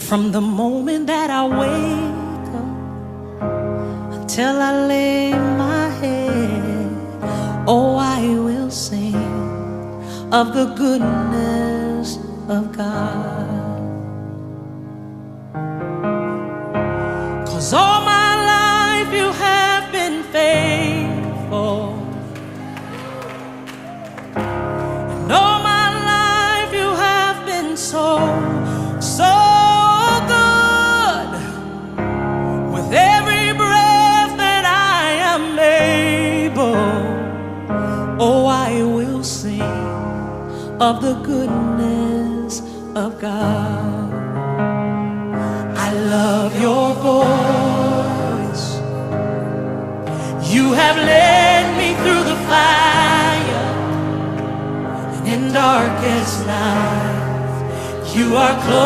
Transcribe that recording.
From the moment that I wake up until I lay my head, oh, I will sing of the goodness of God. 'Cause all my life you have been faithful, and all my life you have been so good. With every breath that I am able, oh, I will sing of the goodness of God. I love your voice. You have led me through the fire, and in darkest night you are close.